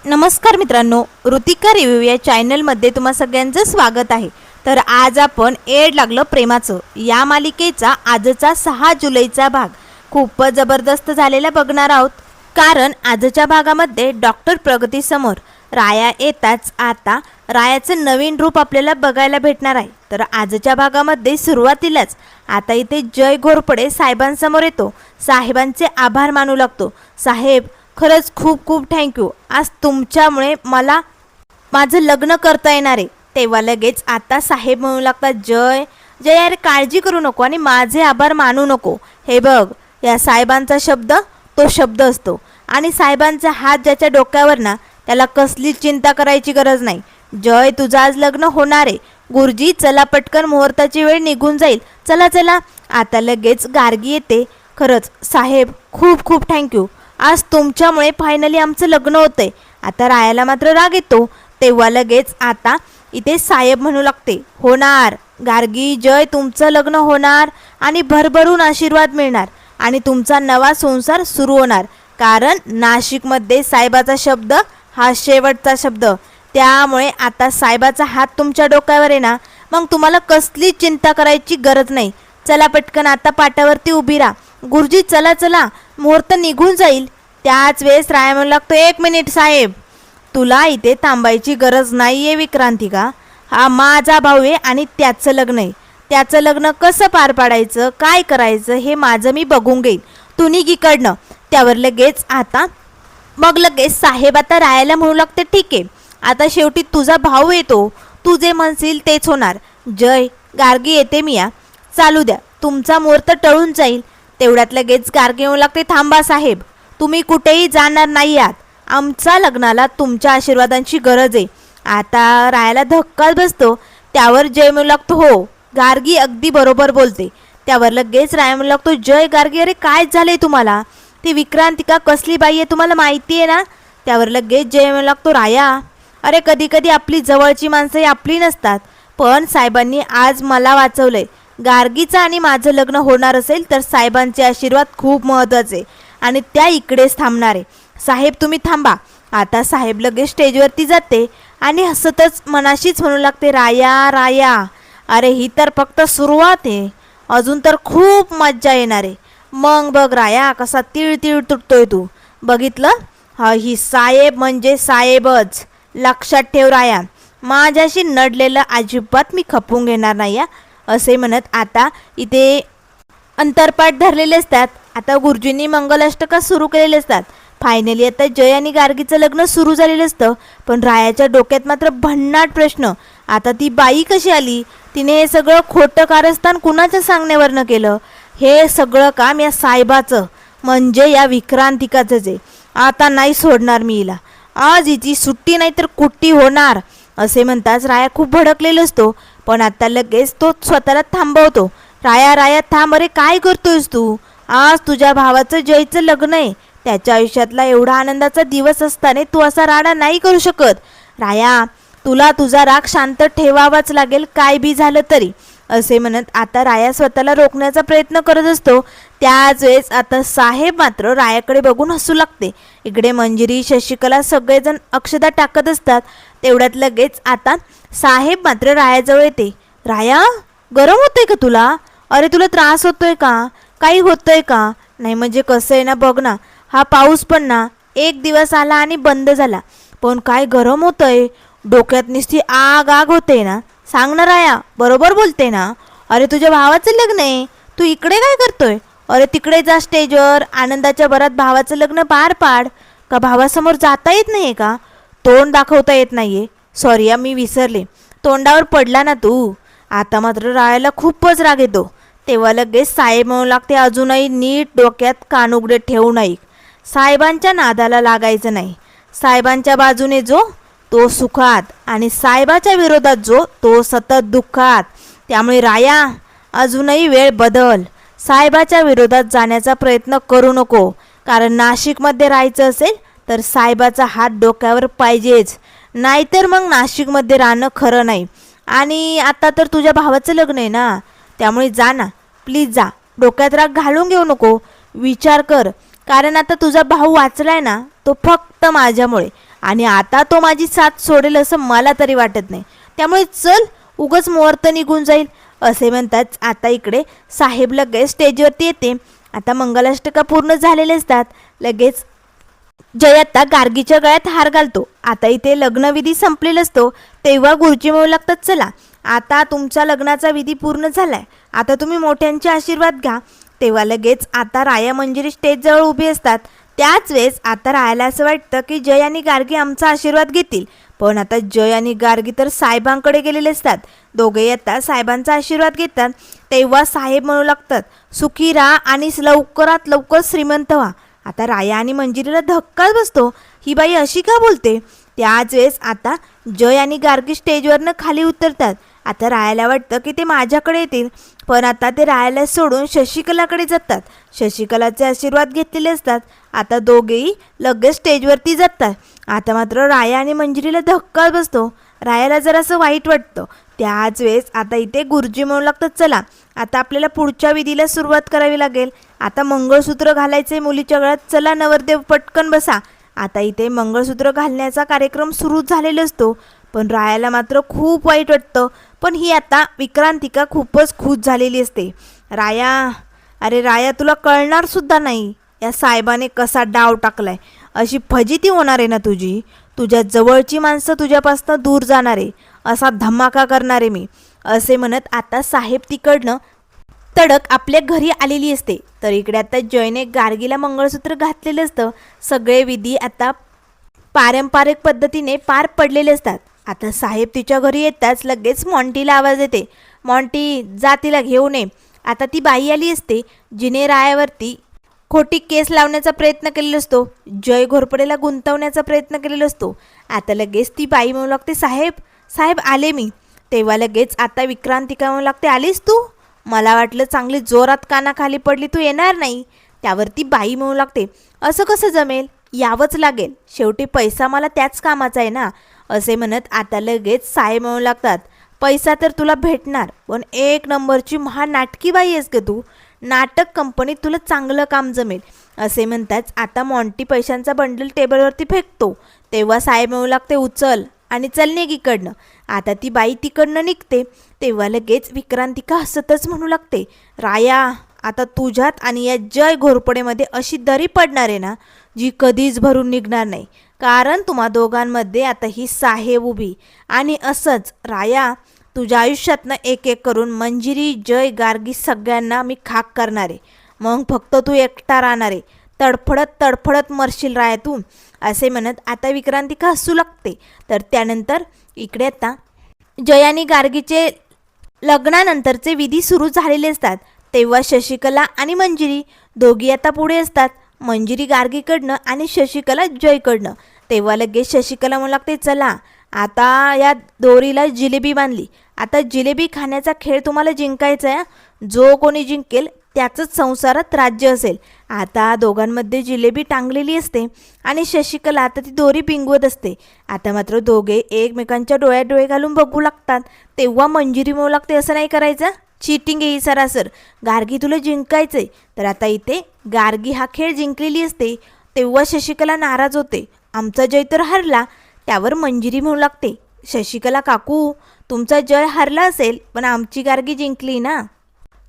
नमस्कार मित्रांनो, ऋतिका रिव्ह्यू या चॅनलमध्ये तुम्हा सगळ्यांचं स्वागत आहे। तर आज आपण एड लागलं प्रेमाचं या मालिकेचा आजचा 6 जुलैचा भाग खूपच जबरदस्त झालेला बघणार आहोत। कारण आजच्या भागामध्ये डॉक्टर प्रगती समोर राया येताच आता रायाचं नवीन रूप आपल्याला बघायला भेटणार आहे। तर आजच्या भागामध्ये सुरुवातीलाच आता इथे जय घोरपडे साहेबांसमोर येतो, साहेबांचे आभार मानू लागतो। साहेब, खरंच खूप खूप थँक्यू, आज तुमच्यामुळे मला माझं लग्न करता येणार आहे। तेव्हा लगेच आता साहेब म्हणू लागतात, जय जय यार काळजी करू नको आणि माझे आभार मानू नको। हे बघ, या साहेबांचा शब्द तो शब्द असतो आणि साहेबांचा हात ज्याच्या डोक्यावर ना त्याला कसली चिंता करायची गरज नाही। जय, तुझं आज लग्न होणार आहे। गुरुजी चला पटकन, मुहूर्ताची वेळ निघून जाईल, चला चला। आता लगेच गार्गी येते, खरंच साहेब खूप खूप थँक्यू, आज तुमच्यामुळे फायनली आमचं लग्न होतंय। आता रायाला मात्र राग येतो। तेव्हा लगेच आता इथे साहेब म्हणू लागते, होणार गार्गी, जय तुमचं लग्न होणार आणि भरभरून आशीर्वाद मिळणार आणि तुमचा नवा संसार सुरू होणार। कारण नाशिकमध्ये साहेबाचा शब्द हा शेवटचा शब्द, त्यामुळे आता साहेबाचा हात तुमच्या डोक्यावर आहे ना, मग तुम्हाला कसली चिंता करायची गरज नाही। चला पटकन आता पाटावरती उभी राहा। गुरुजी चला चला, मुहूर्त निघून जाईल। त्याच वेळेस राया म्हणू लागतो, 1 मिनिट साहेब, तुला इथे थांबायची गरज नाही आहे विक्रांतिका, हा माझा भाऊ आहे आणि त्याचं लग्न आहे। त्याचं लग्न कसं पार पाडायचं, काय करायचं हे माझं मी बघून घेईन, तू निघ इकडनं। त्यावर लगेच आता मग लगेच साहेब आता रायाला म्हणू लागते, ठीक आहे, आता शेवटी तुझा भाऊ येतो, तू जे म्हणशील तेच होणार। जय, गार्गी येते मी, या चालू द्या, तुमचा मुहूर्त टळून जाईल। तेवढ्यात लगेच गार्गी म्हणू लागते, थांबा साहेब, तुम्ही कुठेही जाणार नाही आहात, आमच्या लग्नाला तुमच्या आशीर्वादांची गरज आहे। आता रायाला धक्का बसतो। त्यावर जय म्हणू लागतो, हो गार्गी अगदी बरोबर बोलते। त्यावर लगेच राया म्हणू लागतो, जय गार्गी, अरे काय झाले तुम्हाला, ती विक्रांतिका कसली बाई आहे तुम्हाला माहिती आहे ना। त्यावर लगेच जय म्हणू लागतो, राया अरे कधी कधी आपली जवळची माणसं आपली नसतात, पण साहेबांनी आज मला वाचवलंय। गार्गीचं आणि माझं लग्न होणार असेल तर साहेबांचे आशीर्वाद खूप महत्त्वाचे आणि त्या इकडेच थांबणार आहे। साहेब तुम्ही थांबा। आता साहेब लगेच स्टेजवरती जाते आणि हसतच मनाशीच म्हणू लागते, राया राया, अरे ही तर फक्त सुरुवात आहे, अजून तर खूप मज्जा येणार आहे। मग बघ राया कसा तीळ तीळ तुटतोय तू, बघितलं, हा ही साहेब म्हणजे साहेबच, लक्षात ठेव राया, माझ्याशी नडलेलं अजिबात मी खपवून घेणार नाही। असे म्हणत आता इथे अंतरपाठ धरलेले असतात। आता गुरुजींनी मंगलाष्टका सुरू केलेले असतात। फायनली आता जय आणि गार्गीचं लग्न सुरू झालेलं असतं, पण रायाच्या डोक्यात मात्र भन्नाट प्रश्न, आता ती बाई कशी आली, तिने हे सगळं खोटं कारस्थान कुणाच्या सांगण्यावरनं केलं, हे सगळं काम या साहेबाचं म्हणजे या विक्रांतिकाचंच आहे। आता नाही सोडणार मी हिला, आज हिची सुट्टी नाही तर कुट्टी होणार। असे म्हणताच राया खूप भडकलेला असतो, पण आता लगेच तो स्वतःला थांबवतो। राया राया थांब, अरे काय करतोयस तू, आज तुझ्या भावाचं जयचं लग्न आहे, त्याच्या आयुष्यातला एवढा आनंदाचा दिवस असताना तू असा राडा नाही करू शकत। राया, तुला तुझा राग शांत ठेवावाच लागेल, काय बी झालं तरी। असे म्हणत आता राया स्वतःला रोखण्याचा प्रयत्न करत असतो। त्याच वेळेस आता साहेब मात्र रायाकडे बघून हसू लागते। इकडे मंजिरी, शशिकला सगळेजण अक्षता टाकत असतात। तेवढ्यात लगेच आता साहेब मात्र रायाजवळ येते, राया गरम होतंय का तुला, अरे तुला त्रास होतोय का, काही होतंय का, नाही म्हणजे कसं आहे ना, बघ ना, हा पाऊस पण ना 1 दिवस आला आणि बंद झाला, पण काय गरम होतंय, डोक्यात नुसती आग आग होते ना, सांग ना राया, बरोबर बोलते ना, अरे तुझ्या भावाचं लग्न आहे, तू इकडे काय करतोय, अरे तिकडे जा स्टेजवर, आनंदाच्या भरात भावाचं लग्न पार पाड, का भावासमोर जाता येत नाहीये का, तोंड दाखवता येत नाहीये, सॉरी मी विसरले, तोंडावर पडला ना तू। आता मात्र रायाला खूपच राग येतो। तेव्हा लगेच साहेब म्हणू लागते, अजूनही नीट डोक्यात कानुगडे ठेवून ऐक, साहेबांच्या नादाला लागायचं नाही, साहेबांच्या बाजूने जो तो सुखात आणि साहेबाच्या विरोधात जो तो सतत दुःखात। त्यामुळे राया अजूनही वेळ बदल, साहेबाच्या विरोधात जाण्याचा प्रयत्न करू नको, कारण नाशिकमध्ये राहायचं असेल तर साहेबाचा हात डोक्यावर पाहिजेच, नाहीतर मग नाशिकमध्ये राहणं खरं नाही। आणि आता तर तुझ्या भावाचं लग्न आहे ना, त्यामुळे जा ना, प्लीज जा, डोक्यात राग घालून घेऊ नको, विचार कर, कारण आता तुझा भाऊ वाचलाय ना तो फक्त माझ्यामुळे आणि आता तो माझी साथ सोडेल असं मला तरी वाटत नाही. त्यामुळे चल, उगाच मुहूर्त निघून जाईल असे म्हणताच आता इकडे साहेब लगेच स्टेजवरती येते. आता मंगलाष्टका पूर्ण झालेले असतात. लगेच जय आता गार्गीच्या गळ्यात हार घालतो. आता इथे लग्नविधी संपलेला असतो. तेव्हा गुरुजी म्हणू लागतात, चला आता तुमच्या लग्नाचा विधी पूर्ण झालाय, आता तुम्ही मोठ्यांचे आशीर्वाद घ्या. तेव्हा लगेच आता राया मंजिरी स्टेजजवळ उभी असतात. त्याच वेळेस आता रायाला असं वाटतं की जय आणि गार्गी आमचा आशीर्वाद घेतील. पण आता जय आणि गार्गी तर साहेबांकडे गेलेले असतात. दोघेही आता साहेबांचा आशीर्वाद घेतात. तेव्हा साहेब म्हणू लागतात, सुखी राहा आणि लवकरात लवकर श्रीमंत व्हा. आता राया आणि मंजिरीला धक्काच बसतो, ही बाई अशी का बोलते. त्याच वेळेस आता जय आणि गार्गी स्टेजवरनं खाली उतरतात. आता रायाला वाटतं की ते माझ्याकडे येतील, पण आता ते रायाला सोडून शशिकलाकडे जातात. शशिकलाचे आशीर्वाद घेतलेले असतात. आता दोघेही लगेच स्टेजवरती जातात. आता मात्र राया आणि मंजिरीला धक्का बसतो. रायाला जरासं वाईट वाटतं. त्याच वेळेस आता इथे गुरुजी म्हणू लागतात, चला आता आपल्याला पुढच्या विधीला सुरुवात करावी लागेल. आता मंगळसूत्र घालायचे मुलीच्या गळ्यात, चला नवरदेव पटकन बसा. आता इथे मंगळसूत्र घालण्याचा कार्यक्रम सुरू झालेला असतो. पण रायाला मात्र खूप वाईट वाटतं. पण ही आता विक्रांतिका खूपच खुश झालेली असते. राया, अरे राया, तुला कळणार सुद्धा नाही या साहेबाने कसा डाव टाकलाय. अशी फजिती होणार आहे ना तुझी. तुझ्या जवळची माणसं तुझ्यापासून दूर जाणार आहे, असा धमाका करणार आहे मी असे म्हणत आता साहेब तिकडनं तडक आपल्या घरी आलेली असते. तर इकडे आता जयने गार्गीला मंगळसूत्र घातलेलं असतं. सगळे विधी आता पारंपरिक पद्धतीने पार पडलेले असतात. आता साहेब तिच्या घरी येताच लगेच मॉन्टीला आवाज येते, मॉन्टी जा तिला घेऊन ये. आता ती बाई आली असते जिने रायावरती खोटी केस लावण्याचा प्रयत्न केलेला असतो, जय घोरपडेला गुंतवण्याचा प्रयत्न केलेला असतो. आता लगेच ती बाई म्हणू लागते, साहेब साहेब आले मी. तेव्हा लगेच आता विक्रांतिका म्हणू लागते, आलीस तू, मला वाटलं चांगली जोरात कानाखाली पडली, तू येणार नाही. त्यावरती बाई म्हणू लागते, असं कसं जमेल, यावंच लागेल, शेवटी पैसा मला त्याच कामाचा आहे ना असे म्हणत आता लगेच साहेब म्हणू लागतात, पैसा तर तुला भेटणार, पण एक नंबरची महानाटकी बाई आहेस का तू, नाटक कंपनीत तुला चांगलं काम जमेल असे म्हणताच आता मॉन्टी पैशांचा बंडल टेबलवरती फेकतो. तेव्हा साहेब म्हणू लागते, उचल आणि चल निघ इकडनं. आता ती बाई तिकडनं निघते. तेव्हा लगेच विक्रांतिका हसतच म्हणू लागते, राया, आता तुझ्यात आणि या जय घोरपडेमध्ये अशी दरी पडणार आहे ना जी कधीच भरून निघणार नाही, कारण तुम्हा दोघांमध्ये आता ही साहेब उभी. आणि असंच राया, तुझ्या आयुष्यातनं एक एक करून मंजिरी, जय, गार्गी सगळ्यांना मी खाक करणार आहे. मग फक्त तू एकटा राहणार आहे, तडफडत तडफडत मरशील राया तू असे म्हणत आता विक्रांतिका हसू लागते. तर त्यानंतर इकडे आता जय आणि गार्गीचे लग्नानंतरचे विधी सुरू झालेले असतात. तेव्हा शशिकला आणि मंजिरी दोघी आता पुढे असतात, मंजिरी गार्गीकडनं आणि शशिकला जयकडनं. तेव्हा लगेच शशिकला म्हणू लागते, चला आता या दोरीला जिलेबी बांधली, आता जिलेबी खाण्याचा खेळ तुम्हाला जिंकायचा आहे, जो कोणी जिंकेल त्याचंच संसारात राज्य असेल. आता दोघांमध्ये जिलेबी टांगलेली असते आणि शशिकला आता ती दोरी पिंगवत असते. आता मात्र दोघे एकमेकांच्या डोळ्यात डोळे घालून बघू लागतात. तेव्हा मंजिरी म्हणू लागते, असं नाही करायचं, चीटिंग आहे ही सरासर, गार्गी तुला जिंकायचंय. तर आता इथे गार्गी हा खेळ जिंकलेली असते. तेव्हा शशिकला नाराज होते, आमचा जय तर हरला. त्यावर मंजिरी म्हणू लागते, शशिकला काकू, तुमचा जय हरला असेल पण आमची गार्गी जिंकली ना,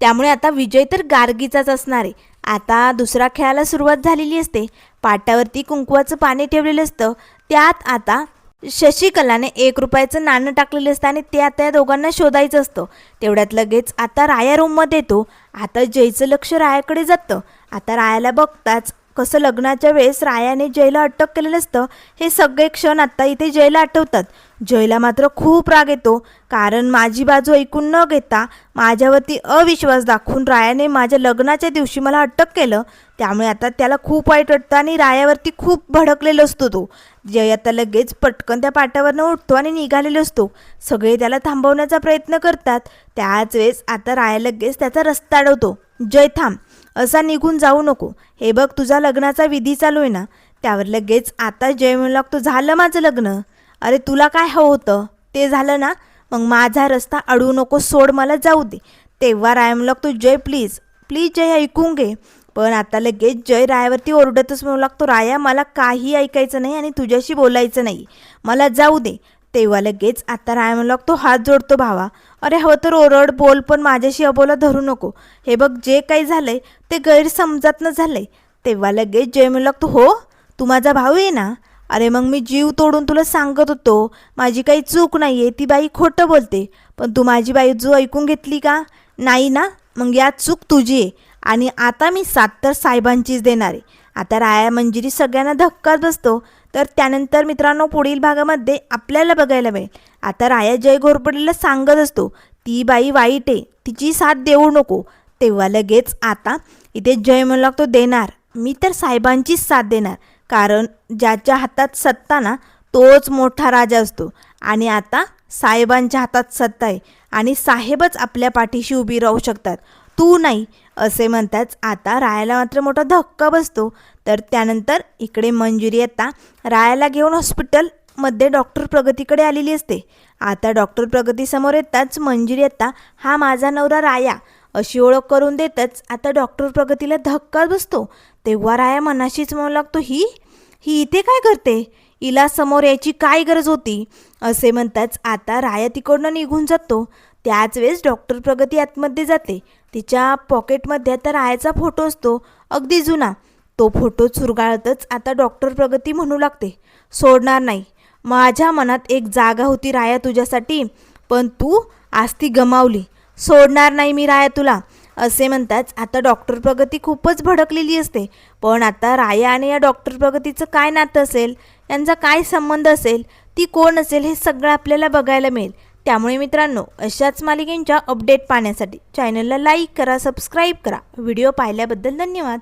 त्यामुळे आता विजय तर गार्गीचाच असणार आहे. आता दुसऱ्या खेळाला सुरुवात झालेली असते. पाटावरती कुंकवाचं पाणी ठेवलेलं असतं. त्यात आता शशिकलाने 1 रुपयाचं नाणं टाकलेलं असतं आणि ते आता या दोघांना शोधायचं असतं. तेवढ्यात लगेच आता राया रूममध्ये येतो. आता जयचं लक्ष रायाकडे जातं. आता रायाला बघताच कसं लग्नाच्या वेळेस रायाने जयला अटक केलेलं असतं, हे सगळे क्षण आता इथे जयला आठवतात. जयला मात्र खूप राग येतो, कारण माझी बाजू ऐकून न घेता माझ्यावरती अविश्वास दाखवून रायाने माझ्या लग्नाच्या दिवशी मला अटक केलं. त्यामुळे आता त्याला खूप वाईट वाटतं आणि रायावरती खूप भडकलेला असतो तो. जय आता लगेच पटकन त्या पाटावरनं उठतो आणि निघालेलो असतो. सगळे त्याला थांबवण्याचा प्रयत्न करतात. त्याच वेळेस आता राया लगेच त्याचा रस्ता अडवतो. जय थांब, असा निघून जाऊ नको, हे बघ तुझा लग्नाचा विधी चालू आहे ना. त्यावर लगेच आता जय म्हणू लागतो, झालं माझं लग्न, अरे तुला काय हवं होतं ते झालं ना, मग माझा रस्ता अडवू नको, सोड, मला जाऊ दे. तेव्हा राया म्हणू लागतो, जय प्लीज प्लीज जय ऐकून घे, पण आता लगेच जय रायावरती ओरडतच म्हणू लागतो, राया मला काही ऐकायचं नाही आणि तुझ्याशी बोलायचं नाही, मला जाऊ दे. तेव्हा लगेच आता राया म्हणू लागतो, हात जोडतो भावा, अरे हवं तर ओरड बोल पण माझ्याशी अबोला धरू नको. हे बघ जे काही झालंय ते गैरसमजातनं झालंय. तेव्हा लगेच जय म्हणू लागतो, हो तू माझा भाऊ आहे ना, अरे मग मी जीव तोडून तुला सांगत होतो माझी काही चूक नाही आहे, ती बाई खोटं बोलते, पण तू माझी बाजू ऐकून घेतली का? नाही ना, मग यात चूक तुझी आहे आणि आता मी साथ तर साहेबांचीच देणार आहे. आता राया मंजिरी सगळ्यांना धक्का बसतो. तर त्यानंतर मित्रांनो पुढील भागामध्ये आपल्याला बघायला मिळेल, आता राया जय घोरपडेला सांगत असतो ती बाई वाईट आहे, तिची साथ देऊ नको. तेव्हा लगेच आता इथे जय म्हणू लागतो, देणार मी तर साहेबांचीच साथ देणार, कारण ज्याच्या हातात सत्ता ना तोच मोठा राजा असतो आणि आता साहेबांच्या हातात सत्ता आहे आणि साहेबच आपल्या पाठीशी उभी राहू शकतात, तू नाही, असे म्हणताच आता रायाला मात्र मोठा धक्का बसतो. तर त्यानंतर इकडे मंजिरी आता रायाला घेऊन हॉस्पिटलमध्ये डॉक्टर प्रगतीकडे आलेली असते. आता डॉक्टर प्रगतीसमोर येताच मंजिरी आता हा माझा नवरा राया अशी ओळख करून देतच आता डॉक्टर प्रगतीला धक्का बसतो. तेव्हा राया मनाशीच म्हणू लागतो, ही इथे काय करते, हिला समोर यायची काय गरज होती, असे म्हणताच आता राया तिकडनं निघून जातो. त्याच वेळेस डॉक्टर प्रगती आतमध्ये जाते. तिच्या पॉकेटमध्ये आता रायाचा फोटो असतो, अगदी जुना. तो फोटो चुरगाळतच आता डॉक्टर प्रगती म्हणू लागते, सोडणार नाही, माझ्या मनात एक जागा होती राया तुझ्यासाठी, पण तू आज ती गमावली, सोडणार नाही मी राया तुला, असे म्हणताच आता डॉक्टर प्रगती खूपच भडकलेली असते. पण आता राया आणि या डॉक्टर प्रगतीचं काय नातं असेल, यांचा काय संबंध असेल, ती कोण असेल, हे सगळं आपल्याला बघायला मिळेल. त्यामुळे मित्रांनो अशाच मालिकेंच्या अपडेट पाहण्यासाठी चॅनलला लाईक करा, सबस्क्राईब करा. व्हिडिओ पाहिल्याबद्दल धन्यवाद.